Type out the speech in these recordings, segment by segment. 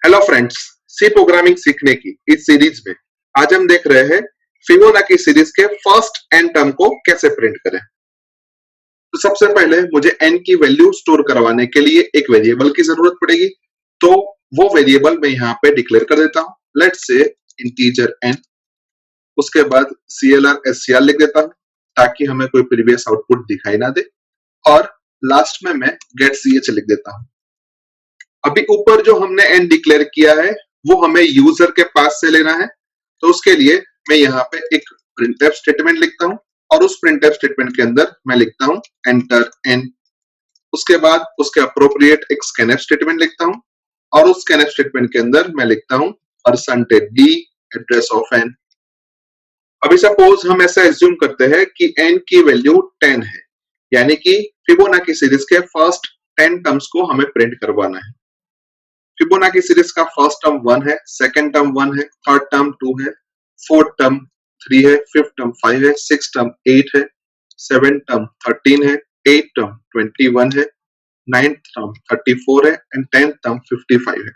Hello friends, सी programming सीखने की इस सीरीज में आज हम देख रहे हैं फिबोनाची सीरीज के फर्स्ट एन टर्म को कैसे प्रिंट करें। तो सबसे पहले मुझे एन की वैल्यू स्टोर करवाने के लिए एक वेरिएबल की जरूरत पड़ेगी। तो वो वेरिएबल मैं यहाँ पे डिक्लेयर कर देता हूँ, लेट्स से इंटीजर एन। उसके बाद CLR SCR लिख देता हूँ ताकि हमें कोई प्रीवियस आउटपुट दिखाई ना दे, और लास्ट में मैं गेट ch लिख देता हूँ। अभी ऊपर जो हमने एन डिक्लेयर किया है वो हमें यूजर के पास से लेना है, तो उसके लिए मैं यहाँ पे एक प्रिंटफ स्टेटमेंट लिखता हूँ और उस प्रिंटफ स्टेटमेंट के अंदर मैं लिखता हूँ एंटर एन। उसके बाद उसके अप्रोप्रिएट एक स्कैनफ स्टेटमेंट लिखता हूँ और उस स्कैनफ स्टेटमेंट के अंदर मैं लिखता हूँ %d एड्रेस ऑफ एन। अभी सपोज हम ऐसा एज्यूम करते हैं कि एन की वैल्यू 10 है, यानी कि फिबोनाची सीरीज के फर्स्ट 10 टर्म्स को हमें प्रिंट करवाना है। फिबोनाची सीरीज का फर्स्ट टर्म 1 है, सेकंड टर्म 1 है, थर्ड टर्म 2 है, फोर्थ टर्म 3 है, फिफ्थ टर्म 5 है, सिक्स्थ टर्म 8 है, सेवेंथ टर्म 13 है, एट टर्म 21 है, नाइन्थ टर्म 34 है एंड टेंथ टर्म 55 है।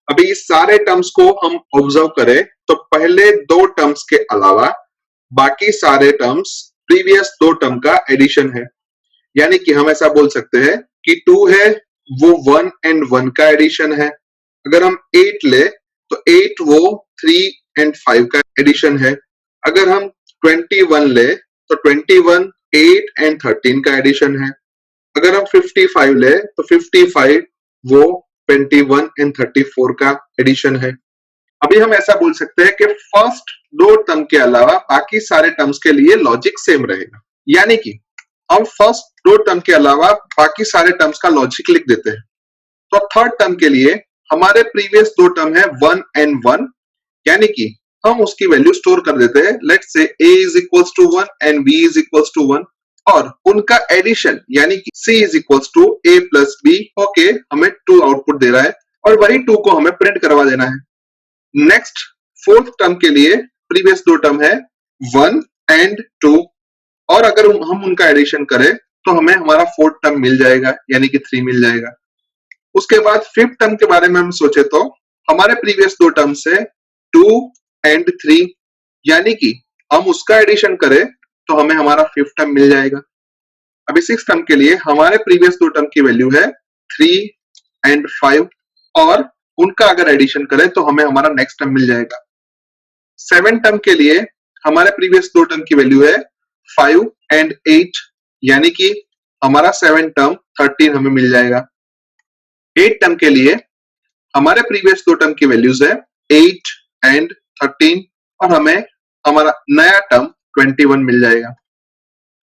अभी इस सारे टर्म्स को हम ऑब्जर्व करें तो पहले दो टर्म्स के अलावा बाकी सारे टर्म्स प्रीवियस दो टर्म का एडिशन है। यानी कि हम ऐसा बोल सकते हैं कि 2 है वो 1 एंड 1 का एडिशन है। अगर हम 8 ले तो 8 वो 3 एंड 5 का एडिशन है। अगर हम 21 ले तो 21 8 एंड 13 का एडिशन है। अगर हम 55 ले तो 55 वो 21 एंड 34 का एडिशन है। अभी हम ऐसा बोल सकते हैं कि फर्स्ट दो टर्म के अलावा बाकी सारे टर्म्स के लिए लॉजिक सेम रहेगा। यानी कि हम फर्स्ट दो टर्म के अलावा बाकी सारे टर्म्स का लॉजिक लिख देते हैं। तो थर्ड टर्म के लिए हमारे प्रीवियस दो टर्म है 1 एंड 1, यानी कि हम उसकी वैल्यू स्टोर कर देते हैं। Let's say a is equals to 1 and b is equals to 1, और उनका एडिशन यानी कि c is equals to a plus b okay हमें 2 आउटपुट दे रहा है और वही 2 को हमें प्रिंट करवा देना है। नेक्स्ट फोर्थ टर्म के लिए प्रीवियस दो टर्म है 1 एंड 2, और अगर हम उनका एडिशन करें तो हमें हमारा फोर्थ टर्म मिल जाएगा यानी कि 3 मिल जाएगा। उसके बाद फिफ्थ टर्म के बारे में हम सोचे तो हमारे प्रीवियस दो टर्म से 2 एंड 3, यानी कि हम उसका एडिशन करें तो हमें हमारा फिफ्थ टर्म मिल जाएगा। अभी सिक्स टर्म के लिए हमारे प्रीवियस दो टर्म की वैल्यू है 3 एंड 5, और उनका अगर एडिशन करें तो हमें हमारा नेक्स्ट टर्म मिल जाएगा। सेवन टर्म के लिए हमारे प्रीवियस दो टर्म की वैल्यू है 5 एंड 8, यानी कि हमारा सेवन टर्म 13 हमें मिल जाएगा। एट टर्म के लिए हमारे प्रीवियस दो टर्म की वैल्यूज है 8 एंड 13, और हमें हमारा नया टर्म 21 मिल जाएगा।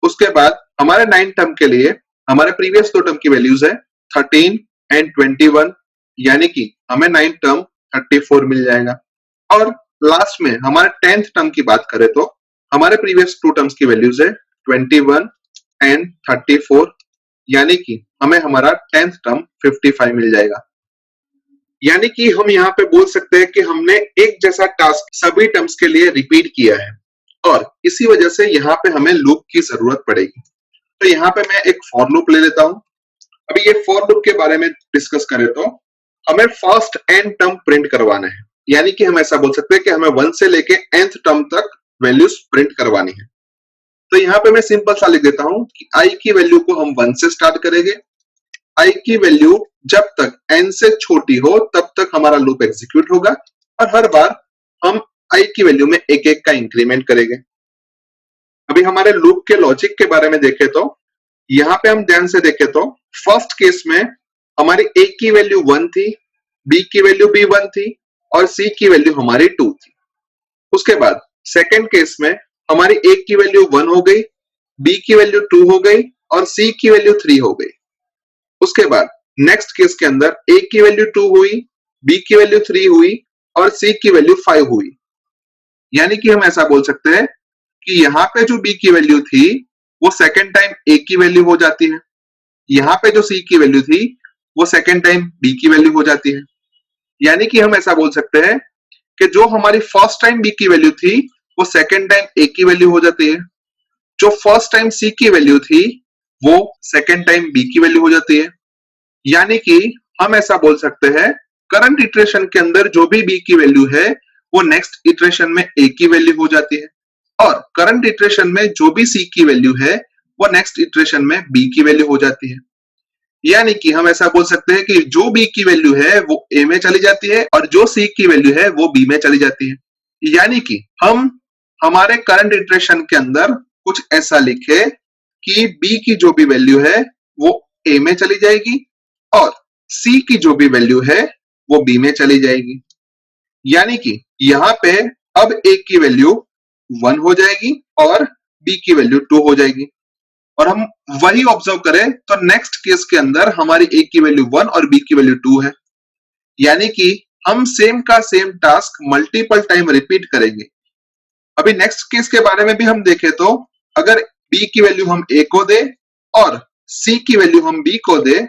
उसके बाद हमारे नाइन टर्म के लिए हमारे प्रीवियस दो टर्म की वैल्यूज है 13 एंड 21, यानी कि हमें नाइन टर्म 34 मिल जाएगा। और लास्ट में हमारे टेंथ टर्म की बात करें तो हमारे प्रीवियस टू टर्म्स की वैल्यूज है 21 एंड 34, यानी कि हमें हमारा टेंथ टर्म 55 मिल जाएगा। यानी कि हम यहाँ पे बोल सकते हैं कि हमने एक जैसा टास्क सभी टर्म्स के लिए रिपीट किया है, और इसी वजह से यहाँ पे हमें लूप की जरूरत पड़ेगी। तो यहाँ पे मैं एक फॉर लूप ले लेता हूँ। अभी ये फॉर लूप के बारे में डिस्कस करें तो हमें फर्स्ट एन टर्म प्रिंट करवाना है, यानी कि हम ऐसा बोल सकते हैं कि हमें 1 से लेके nth टर्म तक वैल्यूज प्रिंट करवानी है। तो यहाँ पे मैं सिंपल सा लिख देता हूँ कि i की वैल्यू को हम 1 से स्टार्ट करेंगे। i की वैल्यू जब तक n से छोटी हो तब तक हमारा लूप एग्जीक्यूट होगा, और हर बार हम i की वैल्यू में एक एक का इंक्रीमेंट करेंगे। अभी हमारे लूप के लॉजिक के बारे में देखें तो यहाँ पे हम ध्यान से देखें तो फर्स्ट केस में हमारी a की वैल्यू 1 थी, b की वैल्यू भी 1 थी और c की वैल्यू हमारी 2 थी। उसके बाद सेकेंड केस में हमारी a की वैल्यू 1 हो गई, b की वैल्यू 2 हो गई और c की वैल्यू 3 हो गई। उसके बाद नेक्स्ट केस के अंदर a की वैल्यू 2 हुई, b की वैल्यू 3 हुई और c की वैल्यू 5 हुई। यानी कि हम ऐसा बोल सकते हैं कि यहाँ पे जो b की वैल्यू थी वो सेकेंड टाइम a की वैल्यू हो जाती है, यहाँ पे जो c की वैल्यू थी वो सेकेंड टाइम b की वैल्यू हो जाती है। यानी कि हम ऐसा बोल सकते हैं कि जो हमारी फर्स्ट टाइम b की वैल्यू थी वो सेकेंड टाइम a की वैल्यू हो जाती है, जो फर्स्ट टाइम c की वैल्यू थी वो सेकेंड टाइम b की वैल्यू हो जाती है। यानी कि हम ऐसा बोल सकते हैं करंट इटरेशन के अंदर जो भी बी की वैल्यू है वो नेक्स्ट इटरेशन में ए की वैल्यू हो जाती है, और करंट इटरेशन में जो भी सी की वैल्यू है वो नेक्स्ट इटरेशन में बी की वैल्यू हो जाती है। यानी कि हम ऐसा बोल सकते हैं कि जो बी की वैल्यू है वो ए में चली जाती है और जो सी की वैल्यू है वो बी में चली जाती है। यानी कि हम हमारे करंट इटरेशन के अंदर कुछ ऐसा लिखे कि बी की जो भी वैल्यू है वो ए में चली जाएगी और सी की जो भी वैल्यू है वो बी में चली जाएगी। यानी कि यहाँ पे अब ए की वैल्यू 1 हो जाएगी और बी की वैल्यू 2 हो जाएगी, और हम वही ऑब्जर्व करें तो नेक्स्ट केस के अंदर हमारी ए की वैल्यू 1 और बी की वैल्यू 2 है। यानी कि हम सेम का same task multiple time repeat करेंगे। अभी नेक्स्ट केस के बारे में भी हम देखें तो अगर बी की वैल्यू हम ए को दे और सी की वैल्यू हम बी को दे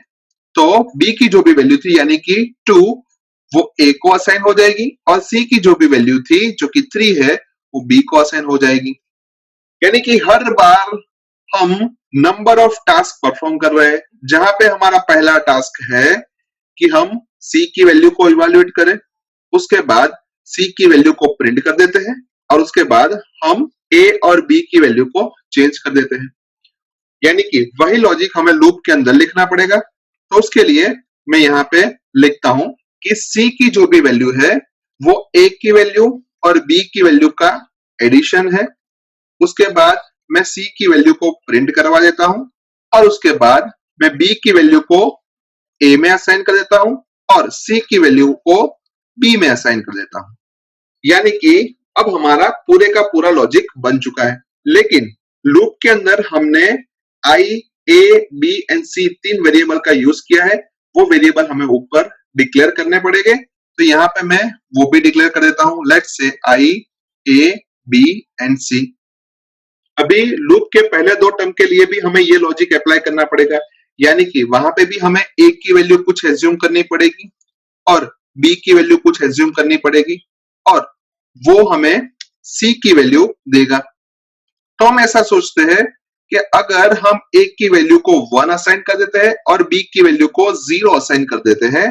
तो बी की जो भी वैल्यू थी यानी कि 2 वो ए को असाइन हो जाएगी और सी की जो भी वैल्यू थी जो कि 3 है वो बी को असाइन हो जाएगी। यानी कि हर बार हम नंबर ऑफ टास्क परफॉर्म कर रहे हैं, जहां पे हमारा पहला टास्क है कि हम सी की वैल्यू को इवैल्यूएट करें, उसके बाद सी की वैल्यू को प्रिंट कर देते हैं और उसके बाद हम ए और बी की वैल्यू को चेंज कर देते हैं। यानी कि वही लॉजिक हमें लूप के अंदर लिखना पड़ेगा। तो उसके लिए मैं यहाँ पे लिखता हूं कि सी की जो भी वैल्यू है वो ए की वैल्यू और बी की वैल्यू का एडिशन है। उसके बाद मैं सी की वैल्यू को प्रिंट करवा देता हूं और उसके बाद मैं बी की वैल्यू को ए में असाइन कर देता हूं और सी की वैल्यू को बी में असाइन कर देता हूं। यानी कि अब हमारा पूरे का पूरा लॉजिक बन चुका है। लेकिन लूप के अंदर हमने आई, ए, बी एंड सी 3 वेरिएबल का यूज किया है। वो वेरिएबल हमें ऊपर डिक्लेयर करने पड़ेंगे। तो यहाँ पे मैं वो भी डिक्लेयर कर देता हूं। Let's say I, A, B and सी। अभी लूप के पहले 2 टर्म के लिए भी हमें ये लॉजिक अप्लाई करना पड़ेगा। यानी कि वहां पे भी हमें ए की वैल्यू कुछ एज्यूम करनी पड़ेगी और बी की वैल्यू कुछ एज्यूम करनी पड़ेगी और वो हमें सी की वैल्यू देगा। तो हम ऐसा सोचते हैं कि अगर हम ए की वैल्यू को 1 असाइन कर देते हैं और बी की वैल्यू को 0 असाइन कर देते हैं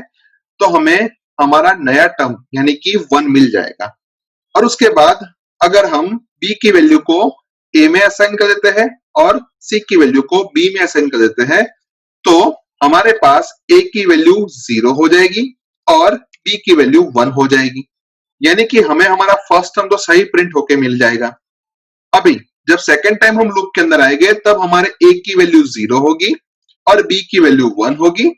तो हमें हमारा नया टर्म यानी कि 1 मिल जाएगा। और उसके बाद अगर हम बी की वैल्यू को ए में असाइन कर देते हैं और सी की वैल्यू को बी में असाइन कर देते हैं तो हमारे पास ए की वैल्यू 0 हो जाएगी और बी की वैल्यू 1 हो जाएगी। यानी कि हमें हमारा फर्स्ट टर्म तो सही प्रिंट होके मिल जाएगा। अभी जब सेकेंड टाइम हम लूप के अंदर आएंगे तब हमारे ए की वैल्यू 0 होगी और बी की वैल्यू 1 होगी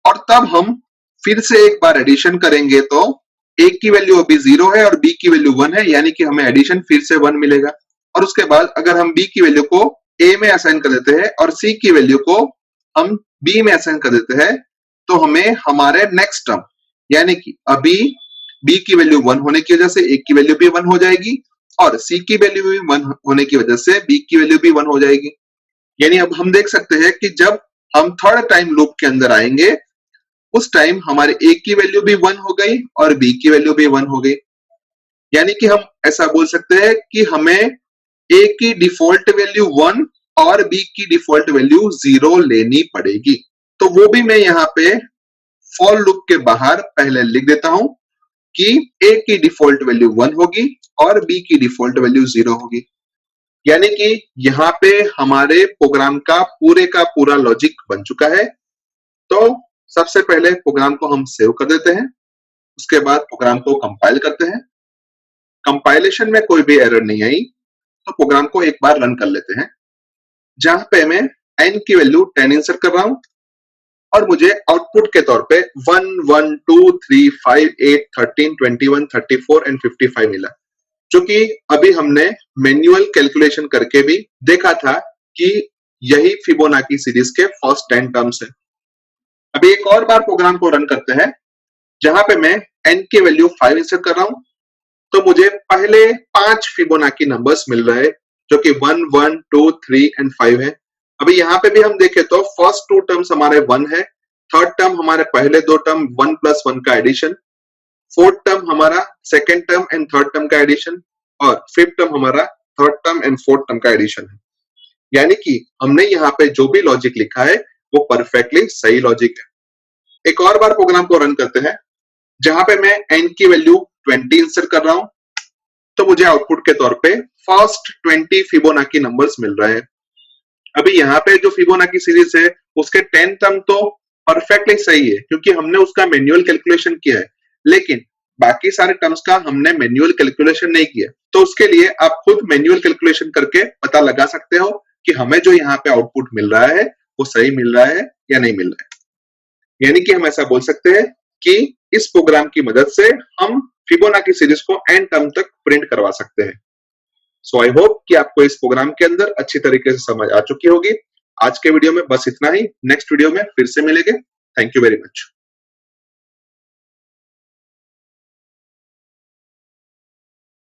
और तब हम फिर से एक बार एडिशन करेंगे तो ए की वैल्यू अभी 0 है और बी की वैल्यू 1 है, यानी कि हमें एडिशन फिर से 1 मिलेगा। और उसके बाद अगर हम बी की वैल्यू को ए में असाइन कर देते हैं और सी की वैल्यू को हम बी में असाइन कर देते हैं तो हमें हमारे नेक्स्ट टर्म यानी कि अभी बी की वैल्यू 1 होने की वजह से ए की वैल्यू भी 1 हो जाएगी और सी की वैल्यू भी 1 होने की वजह से बी की वैल्यू भी 1 हो जाएगी। यानी अब हम देख सकते हैं कि जब हम थर्ड टाइम लूप के अंदर आएंगे उस टाइम हमारे ए की वैल्यू भी 1 हो गई और बी की वैल्यू भी 1 हो गई। यानी कि हम ऐसा बोल सकते हैं कि हमें ए की डिफॉल्ट वैल्यू 1 और बी की डिफॉल्ट वैल्यू 0 लेनी पड़ेगी। तो वो भी मैं यहाँ पे फॉर लूप के बाहर पहले लिख देता हूं कि ए की डिफॉल्ट वैल्यू 1 होगी और बी की डिफॉल्ट वैल्यू 0 होगी। यानी कि यहाँ पे हमारे प्रोग्राम का पूरा लॉजिक बन चुका है। तो सबसे पहले प्रोग्राम को हम सेव कर देते हैं, उसके बाद प्रोग्राम को कंपाइल करते हैं। कंपाइलेशन में कोई भी एरर नहीं आई तो प्रोग्राम को एक बार रन कर लेते हैं। जहां पे मैं n की वैल्यू 10 इंसर्ट कर रहा हूं और मुझे आउटपुट के तौर पे 1, 1, 2, 3, 5, 8, 13, 21, 34 एंड 55 मिला, जो कि अभी हमने मैन्युअल कैलकुलेशन करके भी देखा था कि यही फिबोनाची सीरीज के फर्स्ट 10 टर्म्स है। अभी एक और बार प्रोग्राम को रन करते हैं जहां पे मैं n की वैल्यू 5 इंसर्ट कर रहा हूं तो मुझे पहले 5 फिबोनाची नंबर्स मिल रहे हैं जो कि 1, 1, 2, 3 एंड 5 है। अभी यहाँ पे भी हम देखें तो फर्स्ट 2 टर्म्स हमारे 1 है, थर्ड टर्म हमारे पहले 2 टर्म 1 + 1 का एडिशन, फोर्थ टर्म हमारा second term and third term का एडिशन और फिफ्थ टर्म हमारा third term and fourth term का एडिशन है। यानी कि हमने यहाँ पे जो भी लॉजिक लिखा है वो परफेक्टली सही लॉजिक है। एक और बार प्रोग्राम को रन करते हैं जहां पे मैं n की वैल्यू 20 इंसर्ट कर रहा हूं, तो मुझे आउटपुट के तौर पे फर्स्ट 20 फिबोनाची नंबर्स मिल रहे हैं। अभी यहाँ पे जो फिबोनाची सीरीज है उसके 10 टर्म तो परफेक्टली सही है क्योंकि हमने उसका मैन्युअल कैलकुलेशन किया है, लेकिन बाकी सारे टर्म्स का हमने मैन्युअल कैलकुलेशन नहीं किया। तो उसके लिए आप खुद मैन्युअल कैलकुलेशन करके पता लगा सकते हो कि हमें जो यहाँ पे आउटपुट मिल रहा है वो सही मिल रहा है या नहीं मिल रहा है। यानी कि हम ऐसा बोल सकते हैं कि इस प्रोग्राम की मदद से हम फिबोनाची सीरीज को एन टर्म तक प्रिंट करवा सकते हैं। सो आई होप कि आपको इस प्रोग्राम के अंदर अच्छी तरीके से समझ आ चुकी होगी। आज के वीडियो में बस इतना ही। नेक्स्ट वीडियो में फिर से मिलेंगे। Thank you very much.